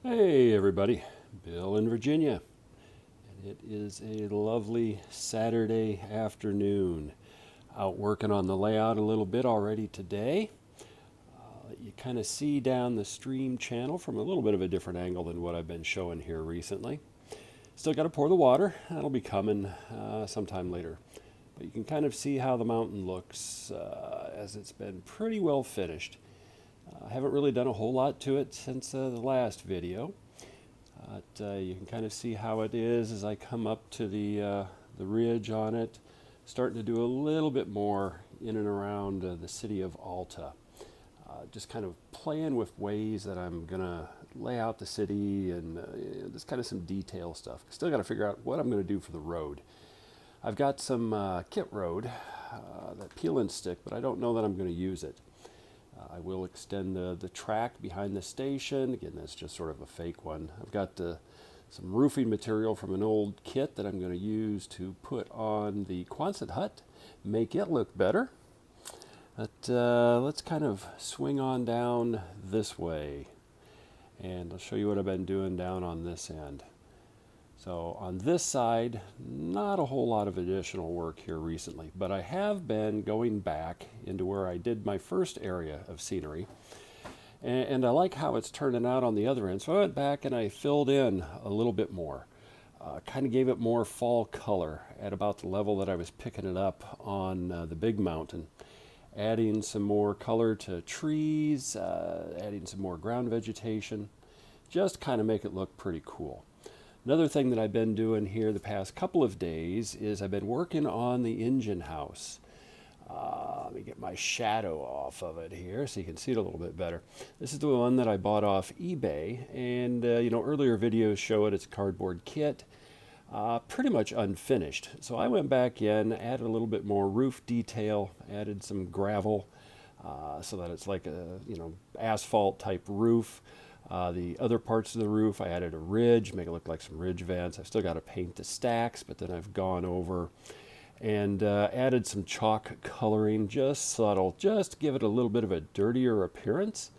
Hey everybody, Bill in Virginia, and it is a lovely Saturday afternoon. Out working on the layout a little bit already today. You kind of see down the stream channel from a little bit of a different angle than what I've been showing here recently. Still got to pour the water, that'll be coming sometime later. But you can kind of see how the mountain looks as it's been pretty well finished. I haven't really done a whole lot to it since the last video. You can kind of see how it is as I come up to the ridge on it, starting to do a little bit more in and around the city of Alta. Just kind of playing with ways that I'm going to lay out the city and just kind of some detail stuff. Still got to figure out what I'm going to do for the road. I've got some kit road, that peel and stick, but I don't know that I'm going to use it. I will extend the track behind the station. Again, that's just sort of a fake one. I've got some roofing material from an old kit that I'm going to use to put on the Quonset hut, make it look better. But let's kind of swing on down this way, and I'll show you what I've been doing down on this end. So on this side, not a whole lot of additional work here recently, but I have been going back into where I did my first area of scenery, and I like how it's turning out on the other end. So I went back and I filled in a little bit more, kind of gave it more fall color at about the level that I was picking it up on the big mountain, adding some more color to trees, adding some more ground vegetation, just kind of make it look pretty cool. Another thing that I've been doing here the past couple of days is I've been working on the engine house. Let me get my shadow off of it here so you can see it a little bit better. This is the one that I bought off eBay, and earlier videos show it. It's a cardboard kit, pretty much unfinished. So I went back in, added a little bit more roof detail, added some gravel so that it's like a asphalt type roof. The other parts of the roof, I added a ridge, make it look like some ridge vents. I've still got to paint the stacks, but then I've gone over and added some chalk coloring, just subtle, just to give it a little bit of a dirtier appearance.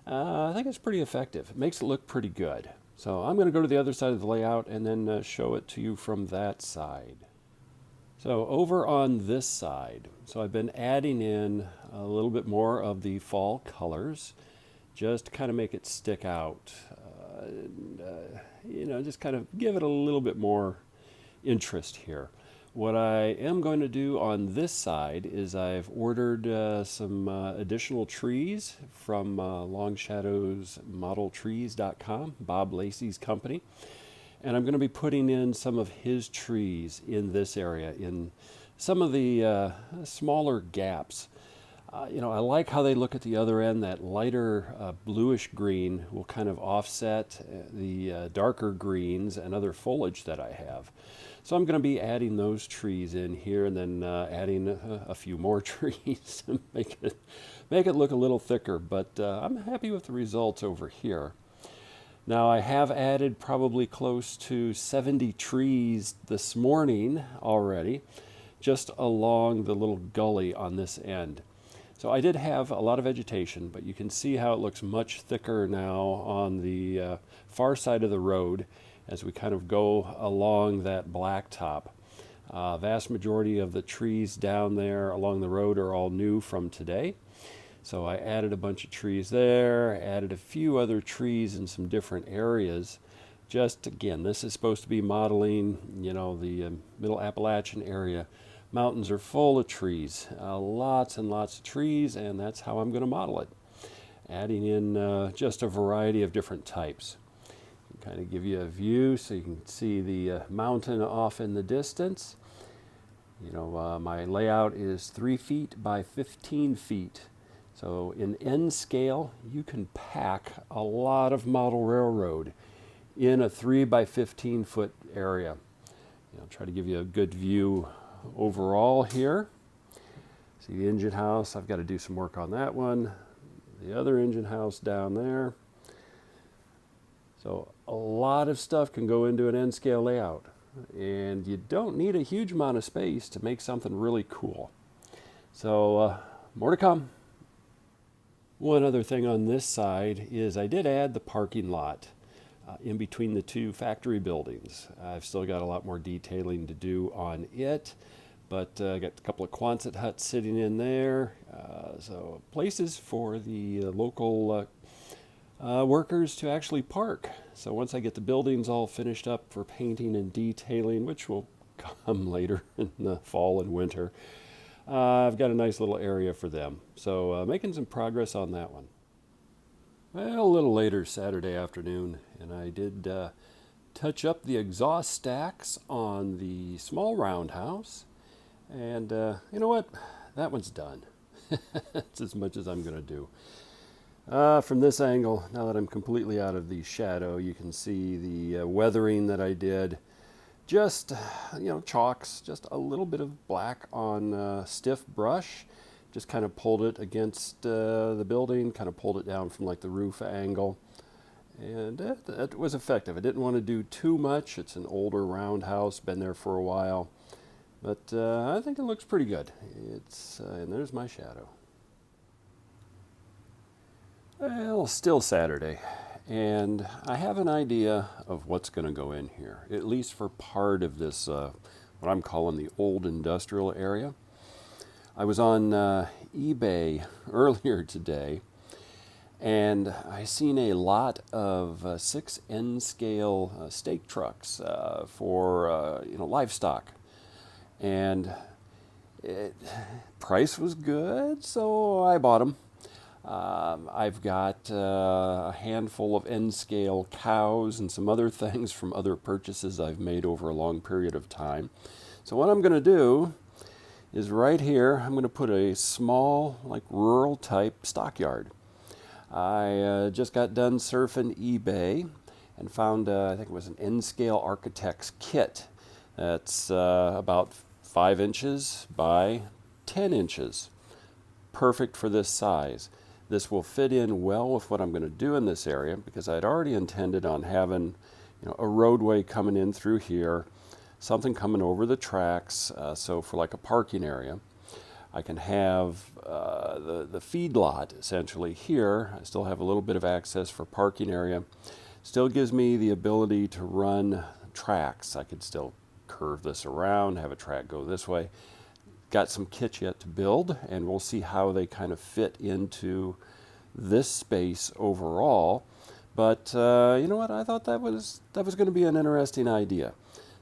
I think it's pretty effective. It makes it look pretty good. So I'm going to go to the other side of the layout and then show it to you from that side. So over on this side, so I've been adding in a little bit more of the fall colors, just to kind of make it stick out, just kind of give it a little bit more interest here. What I am going to do on this side is I've ordered some additional trees from longshadowsmodeltrees.com, Bob Lacey's company, and I'm going to be putting in some of his trees in this area, in some of the smaller gaps. I like how they look at the other end. That lighter bluish green will kind of offset the darker greens and other foliage that I have. So I'm going to be adding those trees in here, and then adding a few more trees to make it look a little thicker. But I'm happy with the results over here. Now I have added probably close to 70 trees this morning already, just along the little gully on this end. So I did have a lot of vegetation, but you can see how it looks much thicker now on the far side of the road as we kind of go along that blacktop. Vast majority of the trees down there along the road are all new from today. So I added a bunch of trees there, added a few other trees in some different areas. Just again, this is supposed to be modeling, the Middle Appalachian area. Mountains are full of trees, lots and lots of trees, and that's how I'm going to model it. Adding in just a variety of different types. Kind of give you a view so you can see the mountain off in the distance. My layout is 3 feet by 15 feet. So in N scale, you can pack a lot of model railroad in a 3 by 15 foot area. I'll try to give you a good view overall here. See the engine house, I've got to do some work on that one. The other engine house down there. So a lot of stuff can go into an N-scale layout, and you don't need a huge amount of space to make something really cool. So more to come. One other thing on this side is I did add the parking lot. in between the two factory buildings. I've still got a lot more detailing to do on it, but I got a couple of Quonset huts sitting in there. So places for the local workers to actually park. So once I get the buildings all finished up for painting and detailing, which will come later in the fall and winter, I've got a nice little area for them. So making some progress on that one. Well, a little later Saturday afternoon, and I did touch up the exhaust stacks on the small roundhouse. And you know what? That one's done. That's as much as I'm going to do. From this angle, now that I'm completely out of the shadow, you can see the weathering that I did. Just, chalks, just a little bit of black on stiff brush. Just kind of pulled it against the building, kind of pulled it down from like the roof angle. And that was effective. I didn't want to do too much. It's an older roundhouse, been there for a while. But I think it looks pretty good. And there's my shadow. Well, still Saturday, and I have an idea of what's going to go in here, at least for part of this, what I'm calling the old industrial area. I was on eBay earlier today, and I seen a lot of 6 N-scale stake trucks for livestock, and price was good, so I bought them. I've got a handful of N-scale cows and some other things from other purchases I've made over a long period of time. So what I'm going to do is right here, I'm going to put a small, like rural type stockyard. I just got done surfing eBay and found, I think it was an N-scale Architect's kit. That's about 5 inches by 10 inches. Perfect for this size. This will fit in well with what I'm going to do in this area because I'd already intended on having a roadway coming in through here, something coming over the tracks, so for like a parking area. I can have the feed lot essentially here. I still have a little bit of access for parking area. Still gives me the ability to run tracks. I could still curve this around, have a track go this way. Got some kits yet to build, and we'll see how they kind of fit into this space overall. But you know what? I thought that was going to be an interesting idea.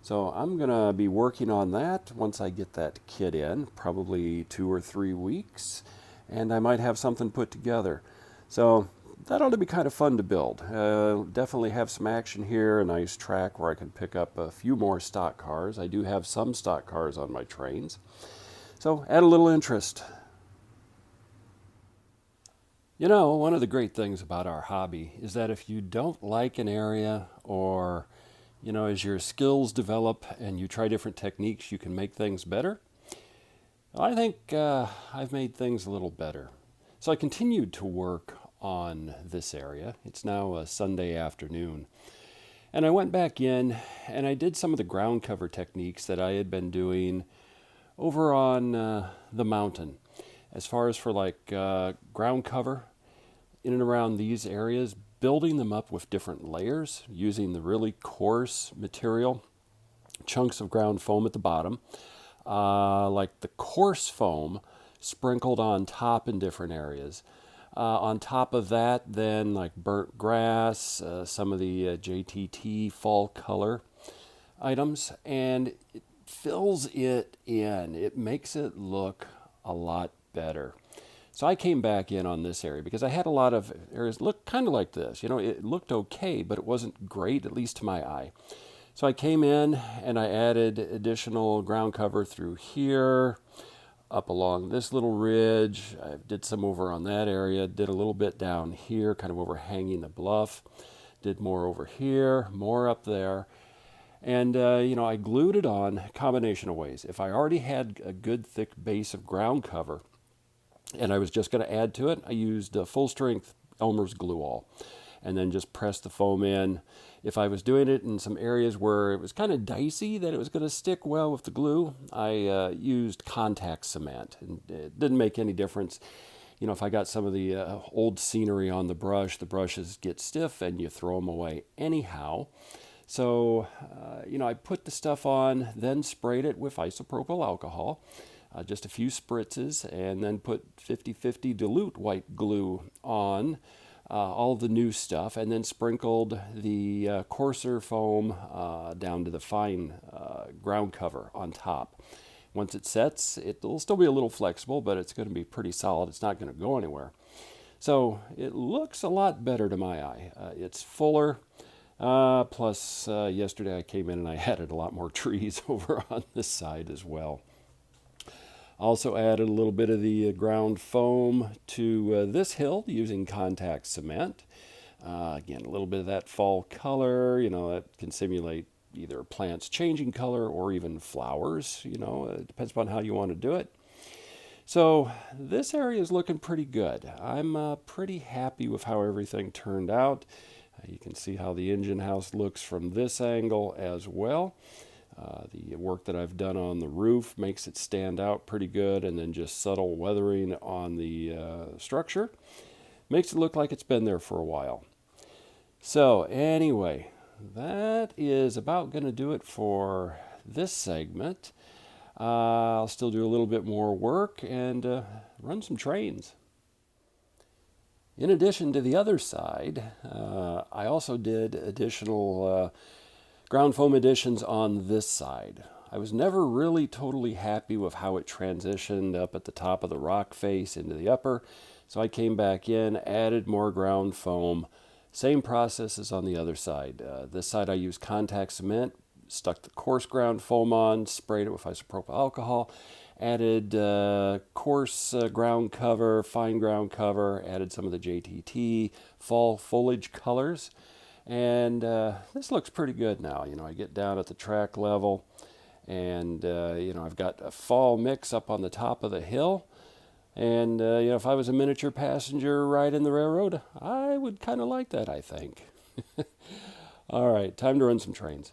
So I'm going to be working on that once I get that kit in, probably 2 or 3 weeks, and I might have something put together. So that ought to be kind of fun to build. Definitely have some action here, a nice track where I can pick up a few more stock cars. I do have some stock cars on my trains. So add a little interest. One of the great things about our hobby is that if you don't like an area, or as your skills develop and you try different techniques, you can make things better. I think I've made things a little better. So I continued to work on this area. It's now a Sunday afternoon. And I went back in and I did some of the ground cover techniques that I had been doing over on the mountain. As far as for like ground cover in and around these areas, building them up with different layers using the really coarse material, chunks of ground foam at the bottom, like the coarse foam sprinkled on top in different areas. On top of that, then like burnt grass, some of the JTT fall color items, and it fills it in. It makes it look a lot better. So I came back in on this area because I had a lot of areas look kind of like this. It looked okay, but it wasn't great, at least to my eye. So I came in and I added additional ground cover through here, up along this little ridge. I did some over on that area, did a little bit down here, kind of overhanging the bluff, did more over here, more up there. And, I glued it on a combination of ways. If I already had a good thick base of ground cover and I was just going to add to it, I used full-strength Elmer's glue all and then just pressed the foam in. If I was doing it in some areas where it was kind of dicey that it was going to stick well with the glue, I used contact cement, and it didn't make any difference. if I got some of the old scenery on the brushes get stiff and you throw them away anyhow. So, I put the stuff on, then sprayed it with isopropyl alcohol, just a few spritzes, and then put 50/50 dilute white glue on all the new stuff, and then sprinkled the coarser foam down to the fine ground cover on top. Once it sets, it'll still be a little flexible, but it's going to be pretty solid. It's not going to go anywhere. So it looks a lot better to my eye. It's fuller. Plus, yesterday I came in and I added a lot more trees over on this side as well. Also added a little bit of the ground foam to this hill using contact cement. Again, a little bit of that fall color, that can simulate either plants changing color or even flowers. It depends upon how you want to do it. So this area is looking pretty good. I'm pretty happy with how everything turned out. You can see how the engine house looks from this angle as well. The work that I've done on the roof makes it stand out pretty good, and then just subtle weathering on the structure makes it look like it's been there for a while. So anyway, that is about going to do it for this segment. I'll still do a little bit more work and run some trains. In addition to the other side, I also did additional ground foam additions on this side. I was never really totally happy with how it transitioned up at the top of the rock face into the upper, so I came back in, added more ground foam. Same process as on the other side. This side I used contact cement, stuck the coarse ground foam on, sprayed it with isopropyl alcohol, added coarse ground cover, fine ground cover, added some of the JTT fall foliage colors. And this looks pretty good now. I get down at the track level and, I've got a fall mix up on the top of the hill. And, if I was a miniature passenger riding the railroad, I would kind of like that, I think. All right, time to run some trains.